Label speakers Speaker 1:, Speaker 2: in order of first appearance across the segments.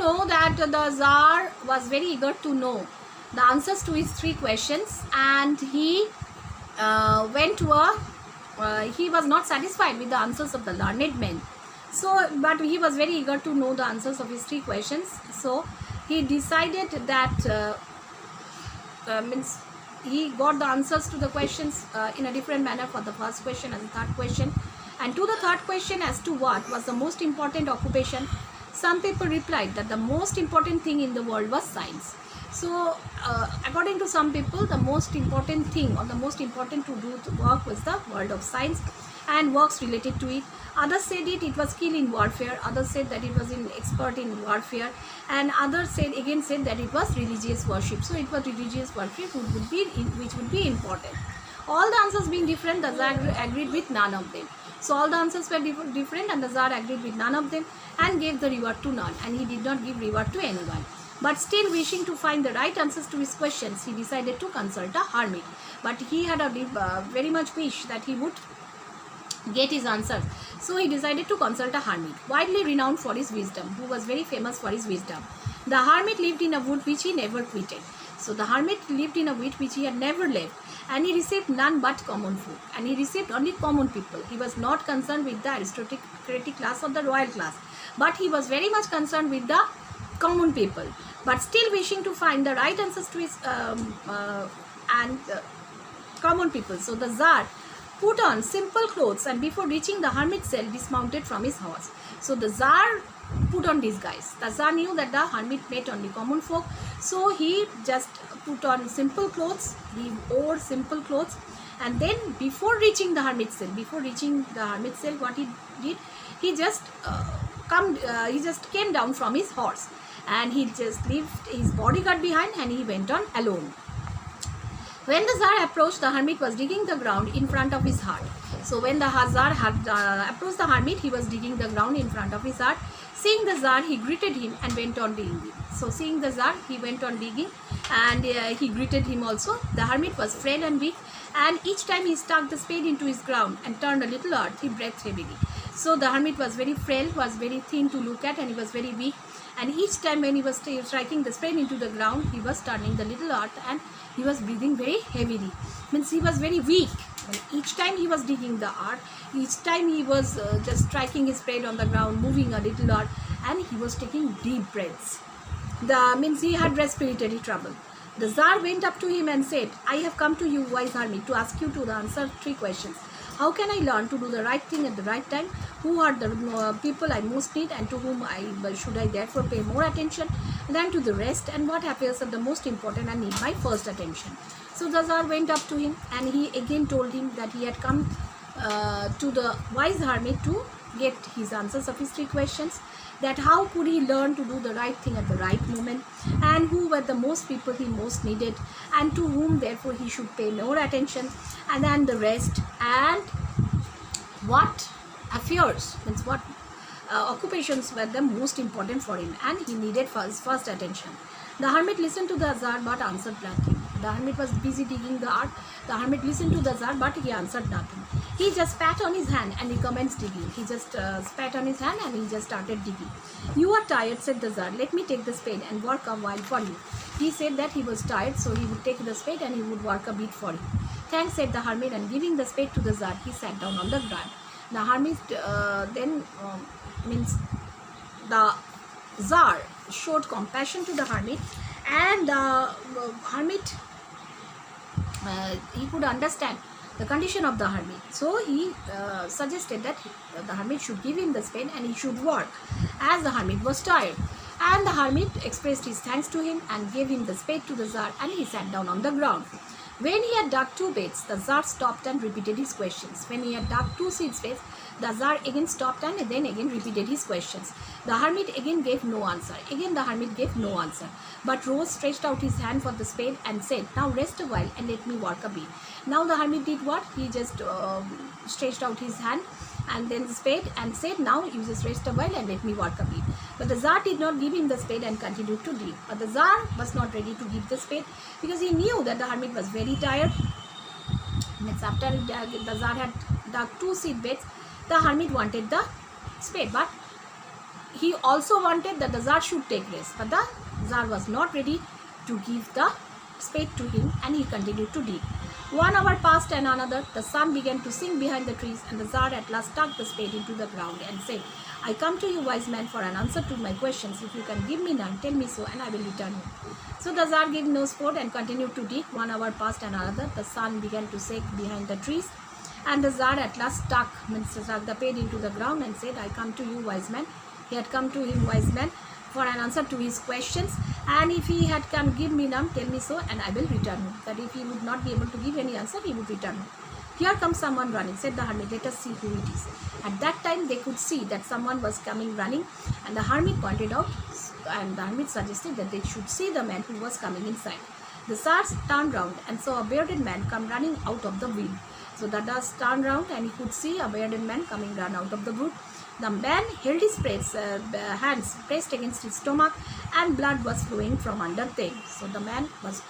Speaker 1: know that the Tsar was very eager to know the answers to his 3 questions, and he went to a he was not satisfied with the answers of the learned men. So, but he was very eager to know the answers of his 3 questions. So he decided that means he got the answers to the questions in a different manner for the first question and the third question. And to the third question as to what was the most important occupation, some people replied that the most important thing in the world was science. So according to some people, the most important thing or the most important to do work was the world of science and works related to it. Others said it was skill in warfare, others said that it was expert in warfare, and others said that it was religious worship. So it was religious worship which would be important. All the answers being different, the Tsar agreed with none of them. So all the answers were different, and the Tsar agreed with none of them and gave the reward to none, and he did not give reward to anyone. But still wishing to find the right answers to his questions, he decided to consult a hermit. But he had a very much wish that he would get his answers. So he decided to consult a hermit, widely renowned for his wisdom, who was very famous for his wisdom. The hermit lived in a wood which he never quitted. So the hermit lived in a wood which he had never left, and he received none but common food, and he received only common people. He was not concerned with the aristocratic class or the royal class, but he was very much concerned with the common people. But still wishing to find the right answers to his common people. So the Tsar put on simple clothes, and before reaching the hermit's cell, dismounted from his horse. So the Tsar put on disguise. The Tsar knew that the hermit met only common folk, so he just put on simple clothes. He wore simple clothes, and then before reaching the hermit's cell, what he did, he just came down from his horse, and he just left his bodyguard behind, and he went on alone. When the Tsar approached, the hermit was digging the ground in front of his hut. So when the Tsar had approached the hermit, he was digging the ground in front of his hut. Seeing the Tsar, he greeted him and went on digging. So seeing the Tsar, he went on digging, and he greeted him also. The hermit was frail and weak, and each time he stuck the spade into his ground and turned a little earth, he breathed heavily. So the hermit was very frail, was very thin to look at, and he was very weak. And each time when he was striking the spade into the ground, he was turning the little earth, and he was breathing very heavily. Means he was very weak. And each time he was digging the earth, each time he was just striking his spade on the ground, moving a little earth, and he was taking deep breaths. Means he had respiratory trouble. The Tsar went up to him and said, "I have come to you, wise hermit, to ask you to answer 3 questions. How can I learn to do the right thing at the right time? Who are the people I most need, and to whom should I therefore pay more attention than to the rest? And what affairs are the most important and need my first attention?" So the Tsar went up to him, and he again told him that he had come to the wise hermit to get his answers of his 3 questions. That how could he learn to do the right thing at the right moment, and who were the most people he most needed, and to whom therefore he should pay more attention and then the rest, and what affairs, means what occupations were the most important for him, and he needed first attention. The hermit listened to the Tsar but answered nothing. The hermit was busy digging the earth. The hermit listened to the Tsar but he answered nothing. He just spat on his hand and he commenced digging. He just spat on his hand and he just started digging. "You are tired," said the Tsar. "Let me take the spade and work a while for you." He said that he was tired, so he would take the spade and he would work a bit for him. "Thanks," said the hermit, and giving the spade to the Tsar, he sat down on the ground. The hermit means the Tsar showed compassion to the hermit, and the hermit he could understand the condition of the hermit. So he suggested that the hermit should give him the spade and he should work, as the hermit was tired. And the hermit expressed his thanks to him and gave him the spade to the Tsar, and he sat down on the ground. When he had dug 2 beds, the Tsar stopped and repeated his questions. When he had dug 2 seed beds, the Tsar again stopped and then again repeated his questions. The hermit again gave no answer. Again the hermit gave no answer, but rose, stretched out his hand for the spade and said, "Now rest a while and let me work a bit." Now the hermit did what? He just stretched out his hand and then the spade and said, "Now you just rest a while and let me work a bit." But the Tsar did not give him the spade and continued to dig. But the Tsar was not ready to give the spade because he knew that the hermit was very tired. Means after the Tsar had dug 2 seed beds, the hermit wanted the spade, but he also wanted that the Tsar should take rest, but the Tsar was not ready to give the spade to him, and he continued to dig. 1 hour passed and another. The sun began to sink behind the trees, and the Tsar at last stuck the spade into the ground and said, I come to you, wise man, for an answer to my questions. If you can give me none, tell me so, and I will return you. So the Tsar gave no sport and continued to dig. 1 hour passed and another. The sun began to sink behind the trees, and the Tsar at last stuck the spade into the ground and said, I come to you, wise man. He had come to him, wise man, for an answer to his questions, and if he had come, give me none, tell me so, and I will return him. That if he would not be able to give any answer, he would return him. Here comes someone running, said the hermit, let us see who it is. At that time they could see that someone was coming running, and the hermit pointed out, and the hermit suggested that they should see the man who was coming inside. The Tsar turned round and saw a bearded man come running out of the wood. So the Tsar turned round and he could see a bearded man coming run out of the wood. The man held his hands pressed against his stomach, and blood was flowing from under them. So the man was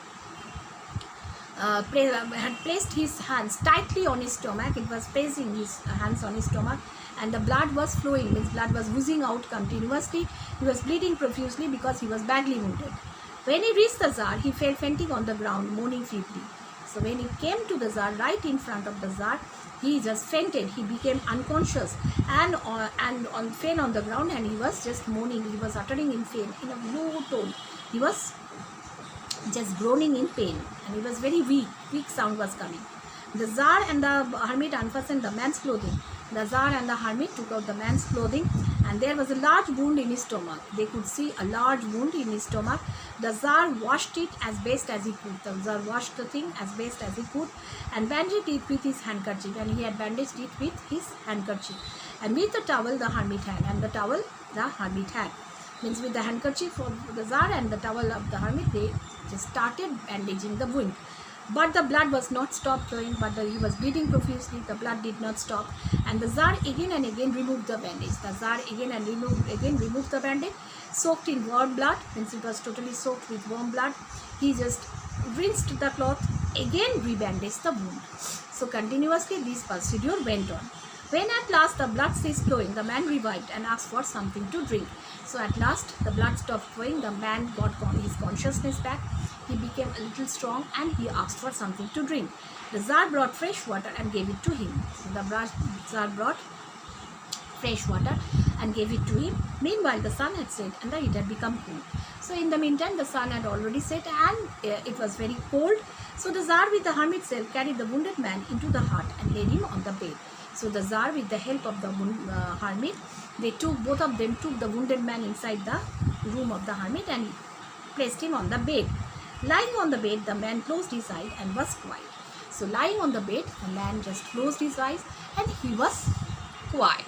Speaker 1: had placed his hands tightly on his stomach. It was placing his hands on his stomach, and the blood was flowing, means blood was oozing out continuously. He was bleeding profusely because he was badly wounded. When he reached the Tsar, he fell fainting on the ground, moaning feebly. So when he came to the Tsar, right in front of the Tsar, he just fainted. He became unconscious and fell on the ground, and he was just moaning. He was uttering in pain in a low tone. He was just groaning in pain, and he was very weak. Weak sound was coming. The Tsar and the hermit unfastened the man's clothing. The Tsar and the hermit took out the man's clothing, and there was a large wound in his stomach. They could see a large wound in his stomach. The Tsar washed it as best as he could. The Tsar washed the thing as best as he could and bandaged it with his handkerchief, and he had bandaged it with his handkerchief. And with the towel the hermit had, and the towel the hermit had. Means with the handkerchief of the Tsar and the towel of the hermit, they just started bandaging the wound. But the blood was not stopped flowing, but he was bleeding profusely. The blood did not stop, and the Tsar again and again removed the bandage. The Tsar again removed the bandage, soaked in warm blood, means it was totally soaked with warm blood. He just rinsed the cloth, again rebandaged the wound. So continuously this procedure went on. When at last the blood ceased flowing, the man revived and asked for something to drink. So at last the blood stopped flowing. The man got his consciousness back. He became a little strong, and he asked for something to drink. The Tsar brought fresh water and gave it to him. So the Tsar brought fresh water and gave it to him. Meanwhile the sun had set and the heat had become cool. So in the meantime the sun had already set, and it was very cold. So the Tsar with the hermit self carried the wounded man into the hut and laid him on the bed. So the Tsar, with the help of the hermit, both of them took the wounded man inside the room of the hermit and placed him on the bed. Lying on the bed, the man closed his eyes and was quiet. So lying on the bed, the man just closed his eyes and he was quiet.